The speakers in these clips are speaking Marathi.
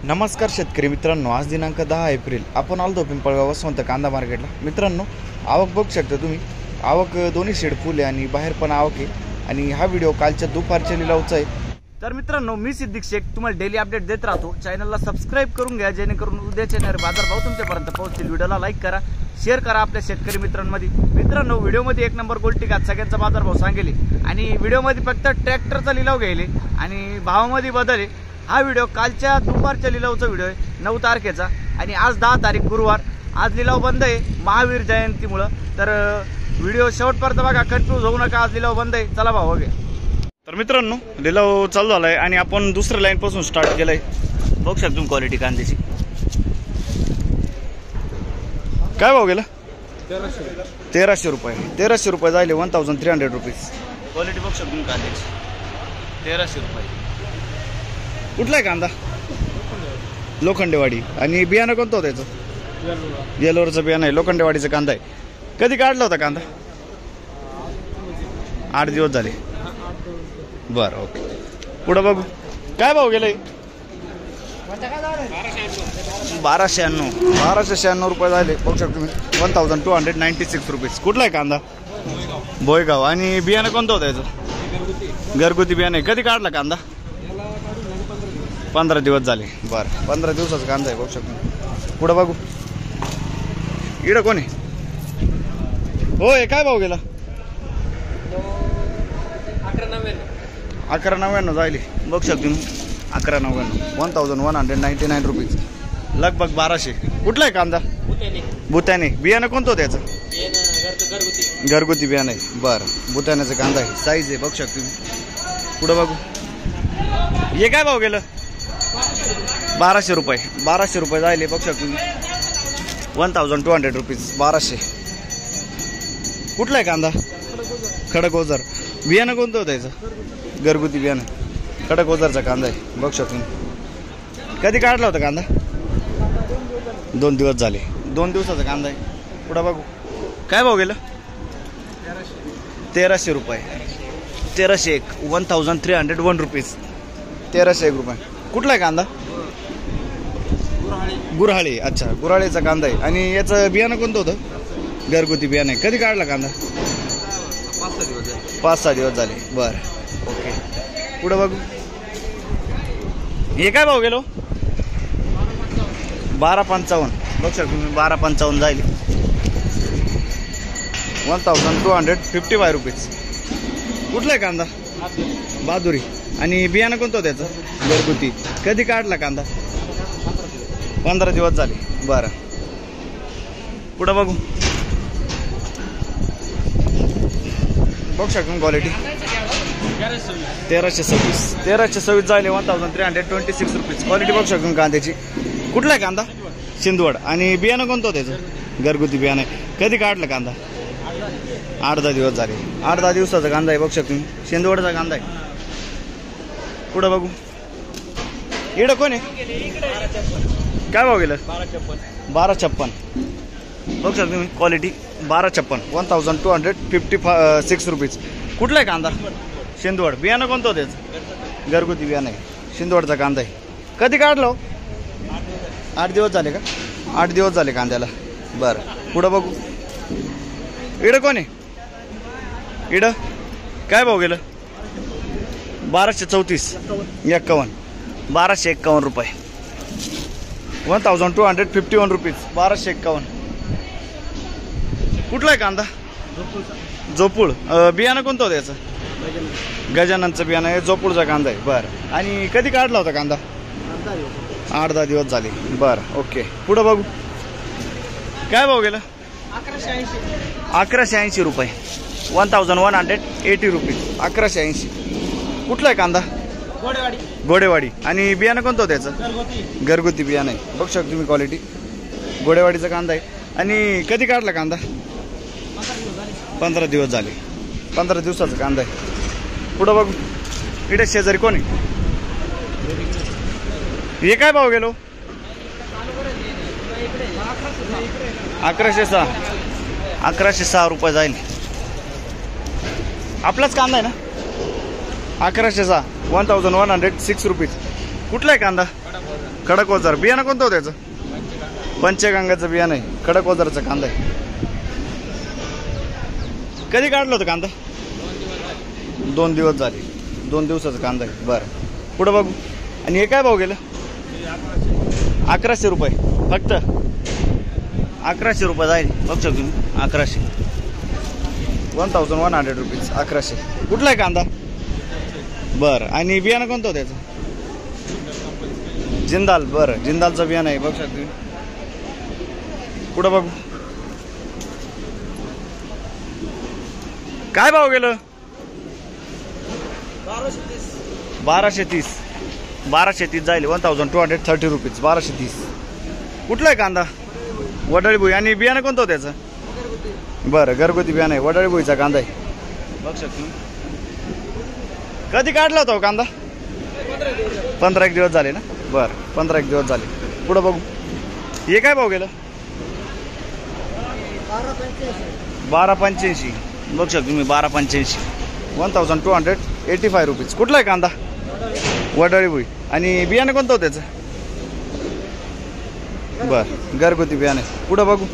नमस्कार शेतकरी मित्रांनो, आज दिनांक 10 एप्रिल आपण आलो पिंपळगाव वसंत कांदा मार्केटला। मित्रांनो, आवक बघू शकता तुम्ही, आवक दोन्ही शेड फुल आहे आणि बाहेर पण आवक आहे आणि हा व्हिडिओ कालच्या दुपारच्या लिलावचा आहे। तर मित्रांनो, मी सिद्दीक शेख तुम्हाला डेली अपडेट देत राहतो। चॅनलला सबस्क्राइब करून घ्या जेणेकरून उद्याचे येणारे बाजारभाव तुमच्यापर्यंत पोहोचतील। व्हिडिओला लाईक करा, शेअर करा आपल्या शेतकरी मित्रांमध्ये। मित्रांनो, व्हिडिओमध्ये एक नंबर गोल्टी घात सगळ्यांचा बाजारभाव सांगेल आणि व्हिडिओमध्ये फक्त ट्रॅक्टरचा लिलाव घ्यायले आणि भावामध्ये बदल आहे। हा व्हिडिओ कालच्या दुपारच्या लिलावचा व्हिडिओ आहे 9 तारखेचा आणि आज 10 तारीख गुरुवार। आज लिलाव बंद आहे महावीर जयंतीमुळे, तर व्हिडिओ शेवटपर्यंत बघा, कन्फ्यूज होऊ नका। आज लिलाव बंद आहे, चला भाऊ बघा। तर मित्रांनो, लिलाव चालू झालाय आणि आपण दुसऱ्या लाईन पासून स्टार्ट केलाय। बघू शकता तुम्ही क्वालिटी कांद्याची। काय भाव गेला? 1300 रुपये। 1300 रुपये झाले 1300 रुपीज। क्वालिटी बघू शकता तुम्ही कांद्याची 1300 रुपये। कुठला आहे कांदा? लोखंडेवाडी। आणि बियाणं कोणतं होतं त्याचं? येलोरचं बियाणं आहे, लोखंडेवाडीचा कांदा आहे। कधी काढला होता कांदा? 8 दिवस झाले। बरं, ओके। पुढं बघू काय भाव गेलाय? 1296 रुपये झाले। बघू शकतो तुम्ही 1296 रुपीज। कुठला आहे कांदा? बोयगाव। आणि बियाणं कोणतं होतं याचं? घरगुती बियाणं आहे। कधी काढला कांदा? 15 दिवस झाले। बरं, 15 दिवसाचा कांदा आहे। बघू शकतो। पुढं बघू इकडं कोण आहे? होय, काय भाव गेला? 1199 झाली। बघू शकतो तुम्ही 1199 1199 रुपीज, लगभग 1200। कुठला आहे कांदा? बुत्याने। बियाणं कोणतं होतं त्याचं? घरगुती बियाणं आहे। बरं, बुत्याण्याचा कांदा आहे, साईज आहे। बघू शकतो तुम्ही। पुढं बघू हे काय भाव गेलं? 1200 रुपये। 1200 रुपये झाले। बघू शकतो तुम्ही 1200 रुपीज, 1200। कुठला आहे कांदा? खडकओझर। बियाणं कोणतं होतं याचं? घरगुती बियाणं, खडकओझरचा कांदा आहे। बघू शकतो तुम्ही। कधी काढला होता कांदा? 2 दिवस झाले। 2 दिवसाचा कांदा आहे। पुढं बघू काय भाव गेलं? 1300 रुपये। 1301 1301 रुपीज, 1301 रुपये। कुठला आहे कांदा? गुऱ्हाळे। अच्छा, गुऱ्हाळेचा कांदा आहे। आणि याचं बियाणं कोणतं होतं? घरगुती बियाणं आहे। कधी काढला कांदा? 5-6 दिवस झाले। बरं, ओके। पुढं बघू हे काय भाव गेलो? 1255। बघू शकतो तुम्ही 1255 झाले 1255 रुपीज। कुठला आहे कांदा? बहादुरी। आणि बियाणं कोणतं होतं त्याचं? घरगुती। कधी काढला कांदा? 15 दिवस झाले। बरं, पुढं बघू बघू शकतो क्वालिटी 1326 झाले 1326 रुपीज। क्वालिटी बघू शकतो कांद्याची। कुठला आहे कांदा? शिंदवड। आणि बियाणं कोणतं होतं त्याचं? घरगुती बियाणं आहे। कधी काढलं कांदा? 8-10 दिवस झाले। 8-10 दिवसाचा कांदा आहे। बघू शकतो तुम्ही शिंदवडचा कांदा आहे। पुढं बघू इकडं कोण आहे? काय भाव गेलं? 1256। बघू शकतो तुम्ही क्वालिटी 1256 1256 रुपीज। कुठला आहे कांदा? शिंदवड। बियाणं कोणतं होतं त्याचं? घरगुती बियाणं आहे, शिंदवडचा कांदा आहे। कधी काढलो? 8 दिवस झाले का? 8 दिवस झाले कांद्याला। बरं, पुढं बघू इकडं कोण आहे? इकडं काय भाव गेलं? 1234 51 1251 रुपये 1251 रुपीज, 1251। कुठला आहे कांदा? जोपूळ। बियाणं कोणतं होतं याचं? गजाननचं बियाणं आहे, जोपूळचा कांदा आहे। बरं, आणि कधी काढला होता कांदा? 8-10 दिवस झाले। बरं, ओके। पुढं बघू काय भाव गेलं? 1180 रुपये 1180 रुपीज, 1180। कुठला आहे कांदा? गोडेवाडी। आणि बियाणं कोणतं होतं याचं? घरगुती बियाणं आहे। बघू शकतो तुम्ही क्वालिटी गोडेवाडीचा कांदा आहे। आणि कधी काढला कांदा? 15 दिवस झाले। 15 दिवसाचा कांदा आहे। पुढं बघू इकडे शेजारी कोण आहे? हे काय भाव गेलो? 1106 रुपये जाईल। आपलाच कांदा आहे ना? 1106 1106 रुपीज। कुठला आहे कांदा? खडक ओझर. बियाणं कोणतं होतं त्याचं? पंचगंगाचं बियाणं आहे. खडक ओझरचा कांदा आहे. कधी काढलं होतं कांदा? 2 दिवस झाले. 2 दिवसाचा कांदा आहे. बरं, पुढं बघू. आणि हे काय भाव गेलं? 1100 रुपये फक्त. 1100 रुपये जाईल. बघू शकतो तुम्ही. 1100, 1100 रुपीज. 1100. कुठला आहे कांदा? बरं, आणि बियाणं कोणतं होतं त्याचं? जिंदाल. बरं, जिंदालचं बियाणं आहे. बघू शकतो तुम्ही. पुढं बघू. काय भाव गेलं? 1230. 1230 जाईल. 1230 रुपीज. 1230. कुठला आहे कांदा? वडाळी भुई. आणि बियाणं कोणतं होतं त्याचं? बरं, घरगुती बियाणं आहे. वडाळी भुईचा कांदा आहे. बघू शकतो. कधी काढला होता कांदा? 15 दिवस झाले ना. बरं, 15 दिवस झाले. पुढं बघू. हे काय भाव गेलं? 1285. बघू शकतो तुम्ही. 1285. 1285 रुपीज. कुठला आहे कांदा? वडाळी भुई. आणि बियाणं कोणतं होतं त्याचं? बरं, घरगुती बियाणं. पुढं बघू.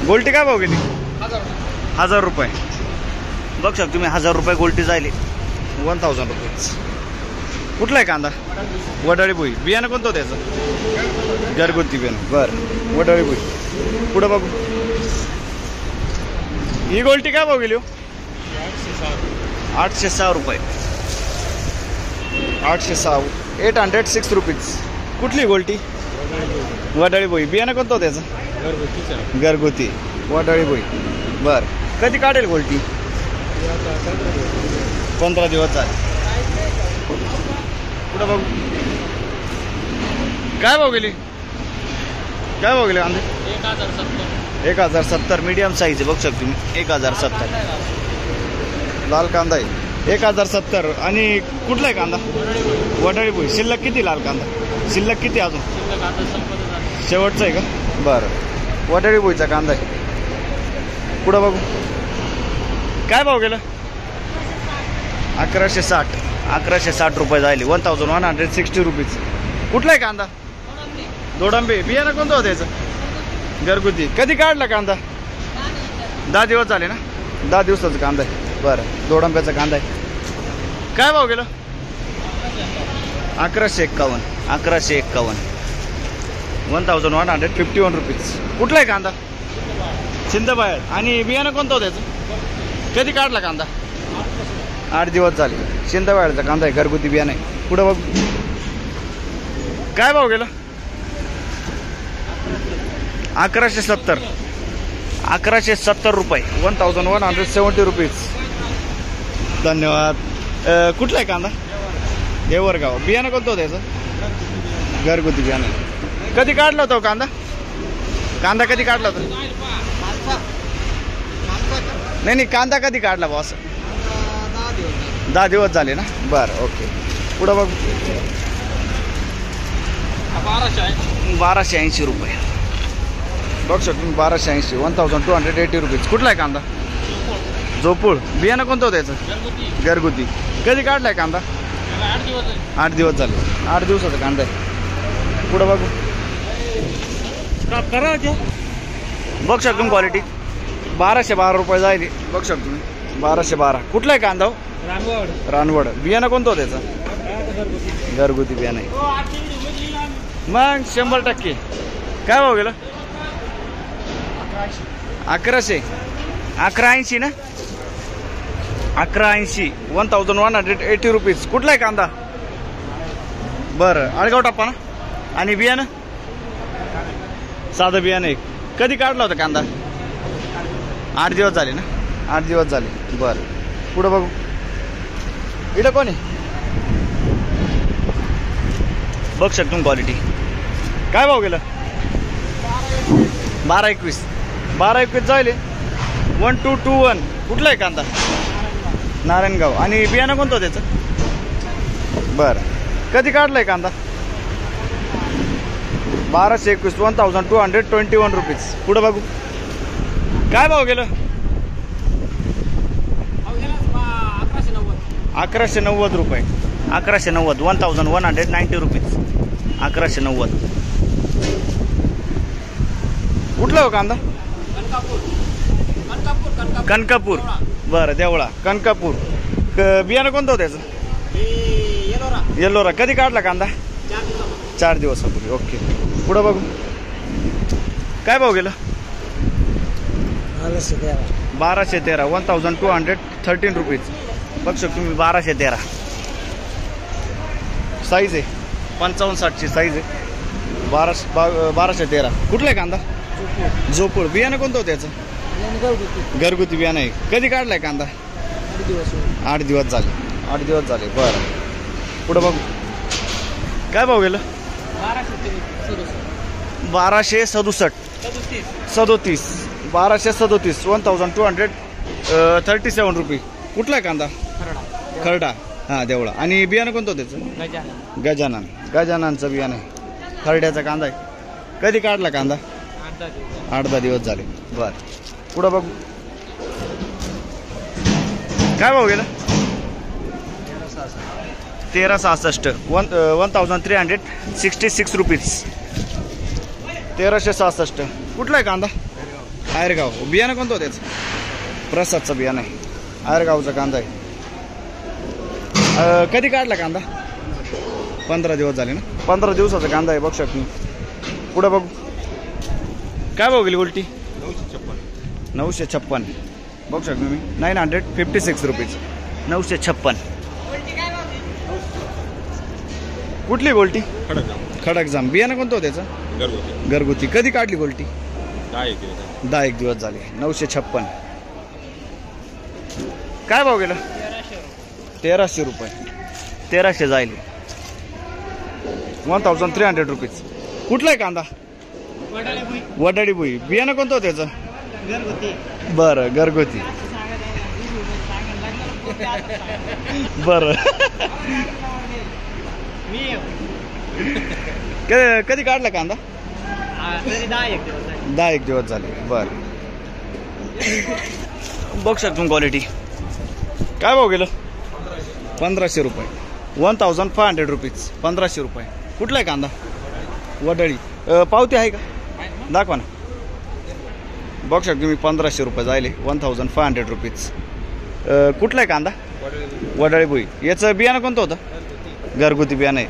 गोल्टी काय भाव गेली? 1000 रुपये. बघू शकतो तुम्ही. 1000 रुपये गोल्टी जायली. 1000 रुपीज. कुठला आहे कांदा? वडाळी भुई. बियाणं कोणतं होतं त्याचं? घरगुती बियाणं. बरं, वडाळी भुई. पुढं बघू. ही गोल्टी काय भाव गेली? 806 रुपये. 806. 806 रुपीज. कुठली गोल्टी? वडाळी भुई. बियाणं कोणतं होतं त्याचं? घरगुती. वडाळी भुई. बरं, कधी काढेल गोल्टी? 15 दिवस झाले. पुढं बघू. काय भाव गेली? काय भाव गेले कांदे? 1070. मीडियम साईज आहे. बघू शकतो तुम्ही. 1070. लाल कांदा आहे. 1070. आणि कुठला आहे कांदा? वडाळी भुई. शिल्लक किती लाल कांदा? शिल्लक किती अजून? शेवटचं आहे का? बरं, वडाळी भुईचा कांदा आहे. पुढं बघू. काय भाव गेलं? 1160. 1160 रुपये जायले. 1160 रुपीज. कुठला आहे कांदा? दोडंबे. बियाणं कोणतं होतं त्याचं? घरगुती. कधी काढला कांदा? 10 दिवस झाले ना. 10 दिवसाचा कांदा आहे. बरं, दोडंब्याचा कांदा आहे. काय भाव गेलं? 1151. 1151. 1151 रुपीज. कुठला आहे कांदा? चिंदबाहेर. आणि बियाणं कोणतं होतं त्याचं? कधी काढला कांदा? 8 दिवस झाले. चिंदबाहेरचा कांदा आहे. घरगुती बियाणं आहे. पुढं बघ. काय भाव गेलं? 1170. 1170 रुपये. 1170 रुपीज. धन्यवाद. कुठला आहे कांदा? देवरगाव. बियाणं कोणतं होतं त्याचं? घरगुती बियाणं. कधी काढला होता कांदा? कांदा कधी काढला होता? नाही, कांदा कधी काढला बॉस? 10 दिवस झाले ना. बरं, ओके. पुढं बघ. 1280 रुपये. बघ शकतो. 1280. 1280 रुपीज. कुठला आहे कांदा? झोपूळ. बियाणं कोणतं होतं त्याचं? घरगुती. कधी काढलाय कांदा? 8 दिवस झाले. 8 दिवसाचा कांदा आहे. पुढं बघू. बघ शकतो क्वालिटी. 1212 रुपये जाईल. बघ शकतो तुम्ही. 1212. कुठला आहे कांदा? रानवड. बियाणं कोणतं होतं त्याचं? घरगुती बियाणं आहे. मग 100%. काय भाव गेलं? 1100. 1180 ना. 1180. 1180 रुपीज. कुठला आहे कांदा? बरं, आळगाव टप्पा ना. आणि बियाणं? साधं बियाणं एक. कधी काढला होता कांदा? 8 दिवस झाले ना. 8 दिवस झाले. बरं, पुढं बघू. इकडं कोण आहे? बघ शकतो क्वालिटी. काय भाव गेलं? 1221. 1221 जायले. 1221. कुठला आहे कांदा? नारायणगाव. आणि बियाणं कोणतं त्याचं? बरं, कधी काढलाय कांदा? 1221. 1221 रुपीज. पुढं बघू. काय भाव गेलं? 1190 रुपये. 1190 1190 रुपीज 1190. कुठला हो कांदा? कनकापूर. बरं देवळा कनकापूर. बियाणं कोणतं होतं त्याचं? येल्लोरा. कधी काढला कांदा? 4 दिवसापूर्वी. ओके. पुढं बघू काय भाव गेलं? 1213 1213 रुपीज. बघ शकतो तुम्ही 1213 साईज आहे. 55-60ची साईज आहे. 1213. कुठला आहे कांदा? जोपूर. बियाणं कोणतं होतं त्याचं? घरगुती बियाणं आहे. कधी काढलाय कांदा? 8 दिवस झाले. 8 दिवस झाले. बरं पुढं बघू काय भाव गेलं? 1267 37 1237 1237 रुपये. कुठला आहे कांदा? खरडा. हां देवळा. आणि बियाणं कोणतं होतं त्याचं? गजाननचं बियाणं आहे. खरड्याचा कांदा आहे. कधी काढला कांदा? 8-10 दिवस झाले. बरं पुढं बघू काय भाव गेला? 1366 1366 रुपीज. 1366. कुठला आहे कांदा? आयरगाव. बियाणं कोणतं होतं त्याचं? प्रसादचं बियाणं आहे. आयरगावचा कांदा आहे. कधी काढला कांदा? 15 दिवस झाले ना. 15 दिवसाचा कांदा आहे. बघ शकतो. पुढं बघू काय भाव गेली उलटी? 956. बघू शकतो मी 956 रुपीज. 956. कुठली गोल्टी? खडकजाम. बियाणं कोणतं होतं त्याचं? घरगुती. कधी काढली गोल्टी? 10 दिवस झाले. 956. काय भाव गेलं? 1300 रुपये. 1300 जाईल. 1300 रुपीज. कुठला आहे कांदा? वडाळी भुई. बियाणं कोणतं होतं त्याचं? बरं घरगुती. बरं कधी काढला कांदा? 10 दिवस झाले. बरं बघ शकतो क्वालिटी. काय भाव गेलं? 1500 रुपये. 1500 रुपीज. 1500 रुपये. कुठला आहे कांदा? वडाळी. पावती आहे का? दाखवा ना. बघ शकतो मी 1500 रुपये जायले. 1500 रुपीज. कुठला आहे कांदा? वडाळी भुई. याचं बियाणं कोणतं होतं? घरगुती बियाणं आहे.